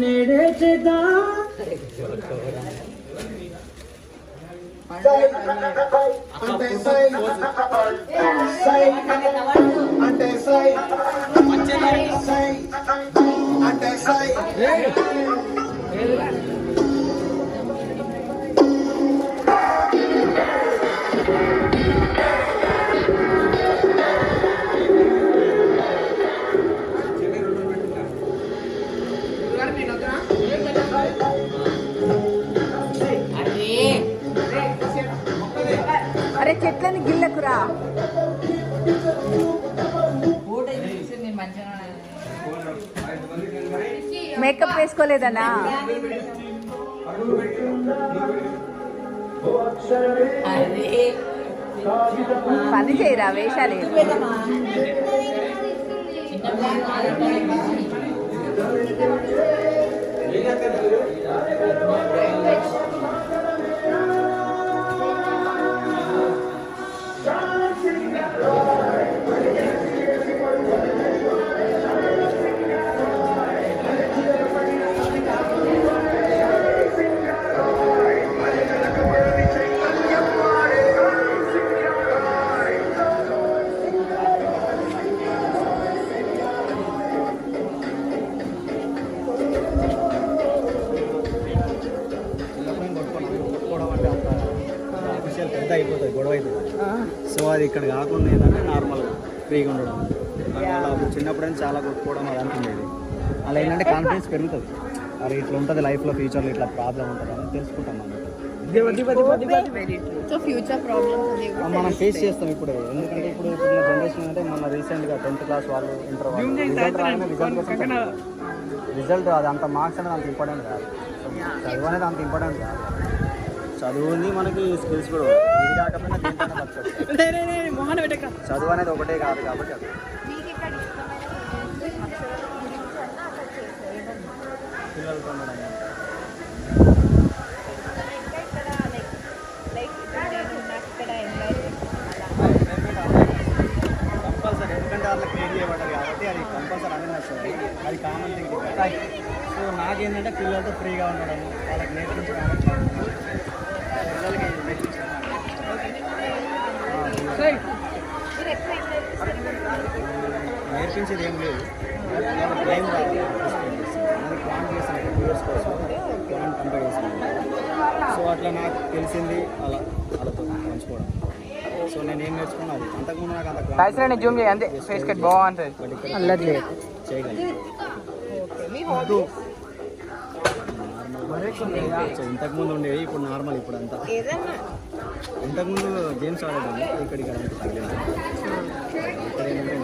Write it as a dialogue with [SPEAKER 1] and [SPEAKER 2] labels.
[SPEAKER 1] నెడచెదా అంటే సై అంటే సై అంటే సై
[SPEAKER 2] అరే చెట్లని గిల్లకురా. మేకప్ వేసుకోలేదన్నా? పని చేయరా వేషాలు.
[SPEAKER 3] అయిపోతుంది, గొడవ అవుతుంది. సో అది ఇక్కడ కాకుండా ఏంటంటే నార్మల్ ఫ్రీగా ఉండడం. అలా చిన్నప్పుడైనా చాలా కొట్టుకోవడం అది అంటుండేది. అలా ఏంటంటే కాన్ఫిడెన్స్ పెరుగుతుంది. అది ఇట్లా ఉంటుంది లైఫ్లో, ఫ్యూచర్లో ఇట్లా ప్రాబ్లం ఉంటుంది అని తెలుసుకుంటాం మనం. మనం ఫేస్ చేస్తాం ఇప్పుడు. ఎందుకంటే ఇప్పుడు జనరేషన్ అంటే మన రీసెంట్గా 10th క్లాస్ వాళ్ళు, ఇంటర్ వాళ్ళు రిజల్ట్ అది అంత మార్క్స్ అనేది అంత ఇంపార్టెంట్ కాదు. చదువు అనేది అంత ఇంపార్టెంట్ కాదు. చదువుని మనకి స్కిల్స్ కూడా ఇది కాకపోయినా దేంట్లోనే బతకచ్చు. చదువు అనేది ఒకటే కాదు కాబట్టి అది పిల్లలతో ఉండడం కంపల్సరీ. ఎందుకంటే వాళ్ళకి క్రియేట్ చేయబడ్డారు కాబట్టి అది కంపల్సరీ అనేది నచ్చుతుంది. అది కామన్ థింగ్. సో నాకేంటంటే పిల్లలతో ఫ్రీగా ఉండడం, వాళ్ళకి నేర్పించడం, నేర్పించేది ఏం లేదు. టైం రావాలి. ప్లాన్ చేసాను 2 years కోసం, ప్లాన్ కంప్లీట్ చేసాను. సో అట్లా నాకు తెలిసింది అలా వాళ్ళతో పంచుకోవడం. సో నేను ఏం నేర్చుకున్నా అది. అంతకుముందు నాకు అంత జూమ్ చేయండి చేయగలను. ఇంతకుముందు ఉండేవి, ఇప్పుడు నార్మల్. ఇప్పుడు అంతా ఇంతకుముందు గేమ్స్ ఆడేదాన్ని, ఇక్కడికి తగ్గలేదు. ఇక్కడ ఏంటంటే